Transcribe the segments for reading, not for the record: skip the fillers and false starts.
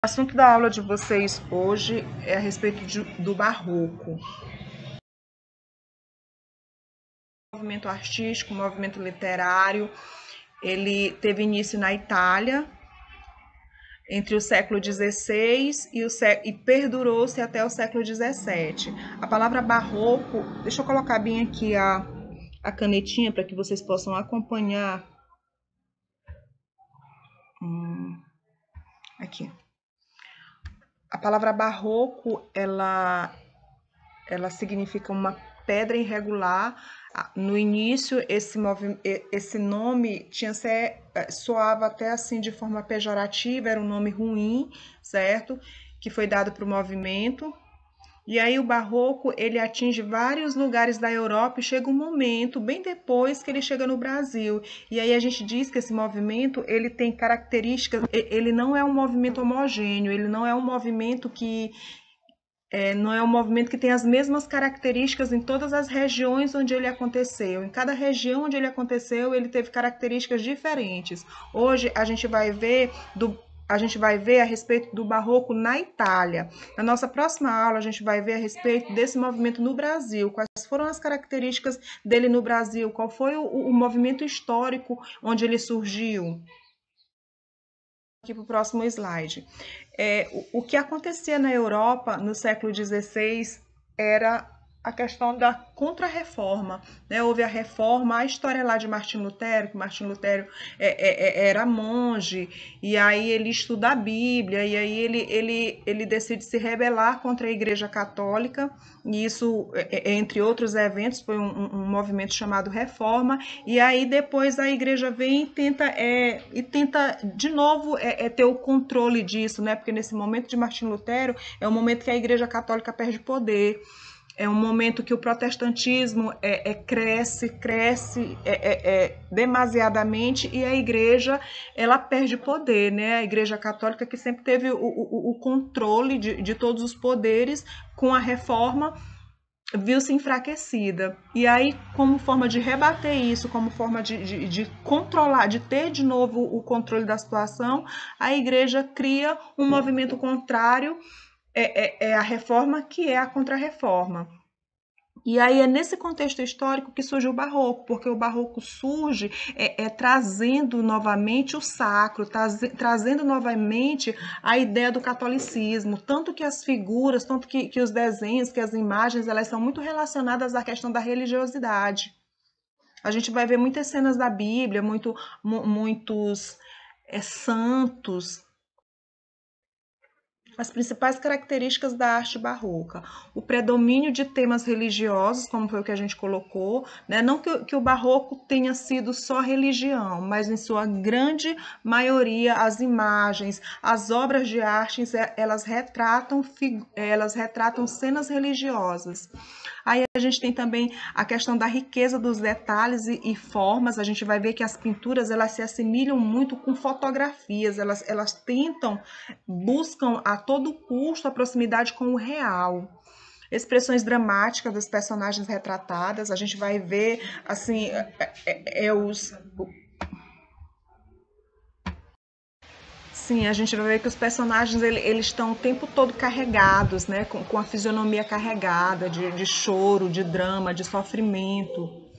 O assunto da aula de vocês hoje é a respeito do barroco. Movimento artístico, movimento literário, ele teve início na Itália entre o século XVI e perdurou-se até o século XVII. A palavra barroco, deixa eu colocar bem aqui a canetinha para que vocês possam acompanhar. Aqui. A palavra barroco, ela significa uma pedra irregular. No início, esse nome soava até assim de forma pejorativa, era um nome ruim, certo? Que foi dado para o movimento. E aí o barroco, ele atinge vários lugares da Europa e chega um momento, bem depois que ele chega no Brasil. E aí a gente diz que esse movimento, ele tem características, ele não é um movimento homogêneo, ele não é um movimento que não é um movimento que tem as mesmas características em todas as regiões onde ele aconteceu. Em cada região onde ele aconteceu, ele teve características diferentes. Hoje a gente vai ver a respeito do barroco na Itália. Na nossa próxima aula, a gente vai ver a respeito desse movimento no Brasil. Quais foram as características dele no Brasil? Qual foi o movimento histórico onde ele surgiu? Aqui para o próximo slide. O que acontecia na Europa no século XVI era a questão da contra-reforma, né? Houve a reforma, a história lá de Martim Lutero, que Martim Lutero era monge, e aí ele estuda a Bíblia, e aí ele decide se rebelar contra a Igreja Católica, e isso, entre outros eventos, foi um movimento chamado Reforma, e aí depois a Igreja vem e tenta de novo ter o controle disso, né? Porque nesse momento de Martim Lutero é o momento que a Igreja Católica perde poder. É um momento que o protestantismo cresce demasiadamente e a igreja ela perde poder, né? A Igreja Católica, que sempre teve o controle de todos os poderes, com a reforma viu-se enfraquecida. E aí, como forma de rebater isso, como forma de controlar, de ter de novo o controle da situação, a igreja cria um movimento contrário a reforma, que é a contra-reforma. E aí é nesse contexto histórico que surge o barroco, porque o barroco surge trazendo novamente o sacro, trazendo novamente a ideia do catolicismo, tanto que as figuras, tanto que os desenhos, que as imagens, elas são muito relacionadas à questão da religiosidade. A gente vai ver muitas cenas da Bíblia, muitos santos. As principais características da arte barroca: o predomínio de temas religiosos, como foi o que a gente colocou, né? Não que o barroco tenha sido só religião, mas em sua grande maioria as imagens, as obras de arte, elas retratam cenas religiosas. Aí a gente tem também a questão da riqueza dos detalhes e formas. A gente vai ver que as pinturas elas se assemelham muito com fotografias, elas buscam a todo custo a proximidade com o real. Expressões dramáticas das personagens retratadas, a gente vai ver assim Sim, a gente vai ver que os personagens eles estão o tempo todo carregados, né? Com a fisionomia carregada de choro, de drama, de sofrimento.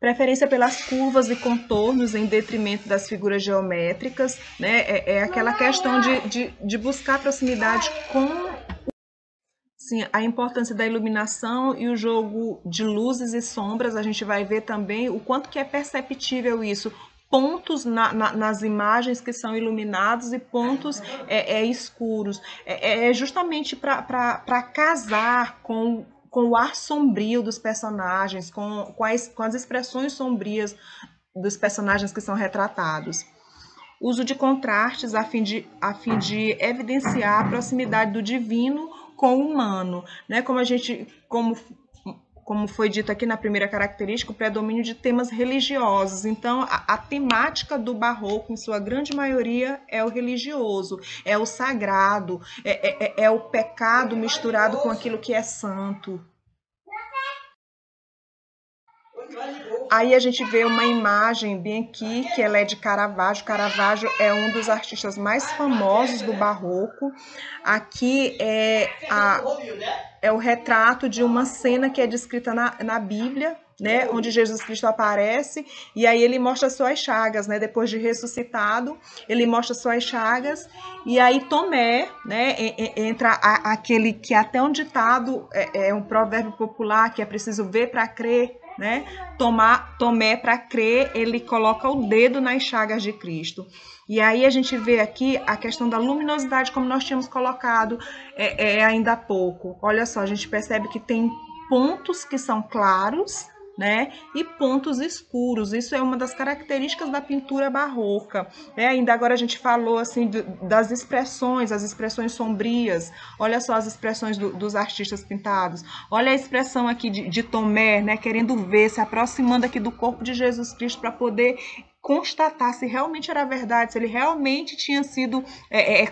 Preferência pelas curvas e contornos em detrimento das figuras geométricas, né? É aquela questão de buscar proximidade com sim, a importância da iluminação e o jogo de luzes e sombras. A gente vai ver também o quanto que é perceptível isso. Pontos nas imagens que são iluminados e pontos escuros. É justamente para casar com o ar sombrio dos personagens, com as expressões sombrias dos personagens que são retratados. Uso de contrastes a fim de evidenciar a proximidade do divino com o humano, né? Como foi dito aqui na primeira característica, o predomínio de temas religiosos. Então, a temática do barroco, em sua grande maioria, é o religioso, é o sagrado, é o pecado misturado com aquilo que é santo. Aí a gente vê uma imagem bem aqui, que ela é de Caravaggio. Caravaggio é um dos artistas mais famosos do Barroco. Aqui é o retrato de uma cena que é descrita na Bíblia, né, onde Jesus Cristo aparece, e aí ele mostra suas chagas, né, depois de ressuscitado, ele mostra suas chagas, e aí Tomé, né, entra aquele que até um ditado, é um provérbio popular, que é preciso ver para crer, né, Tomé para crer, ele coloca o dedo nas chagas de Cristo. E aí a gente vê aqui a questão da luminosidade, como nós tínhamos colocado ainda há pouco. Olha só, a gente percebe que tem pontos que são claros, né, e pontos escuros. Isso é uma das características da pintura barroca, né? Ainda agora a gente falou assim das expressões, as expressões sombrias. Olha só as expressões dos artistas pintados. Olha a expressão aqui de Tomé, né, querendo ver, se aproximando aqui do corpo de Jesus Cristo para poder constatar se realmente era verdade, se ele realmente tinha sido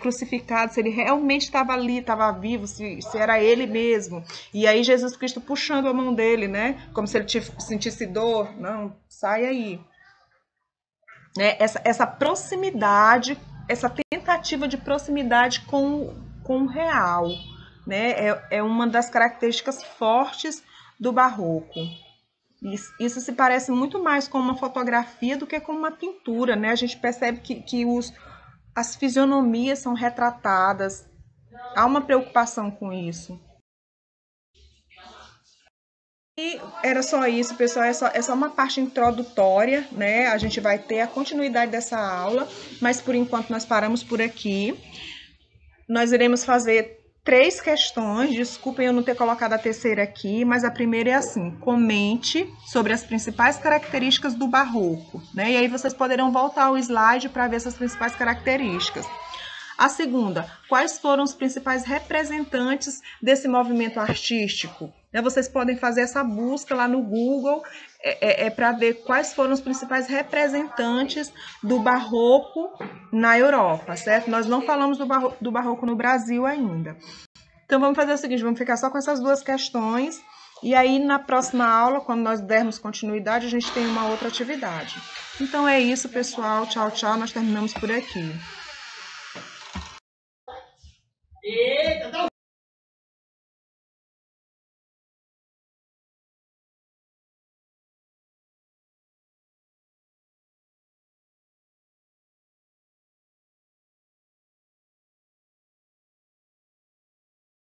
crucificado, se ele realmente estava ali, estava vivo, se era ele mesmo. E aí Jesus Cristo puxando a mão dele, né? Como se ele sentisse dor. Não, sai aí. Né? Essa proximidade, essa tentativa de proximidade com o real, né? É uma das características fortes do barroco. Isso se parece muito mais com uma fotografia do que com uma pintura, né? A gente percebe que as fisionomias são retratadas, há uma preocupação com isso. E era só isso, pessoal, é só uma parte introdutória, né? A gente vai ter a continuidade dessa aula, mas por enquanto nós paramos por aqui. Nós iremos fazer 3 questões, desculpem eu não ter colocado a terceira aqui, mas a primeira é assim: comente sobre as principais características do barroco, né? E aí vocês poderão voltar ao slide para ver essas principais características. A segunda, quais foram os principais representantes desse movimento artístico? Vocês podem fazer essa busca lá no Google para ver quais foram os principais representantes do barroco na Europa, certo? Nós não falamos do barroco no Brasil ainda. Então vamos fazer o seguinte, vamos ficar só com essas 2 questões, e aí na próxima aula, quando nós dermos continuidade, a gente tem uma outra atividade. Então é isso, pessoal. Tchau, tchau. Nós terminamos por aqui.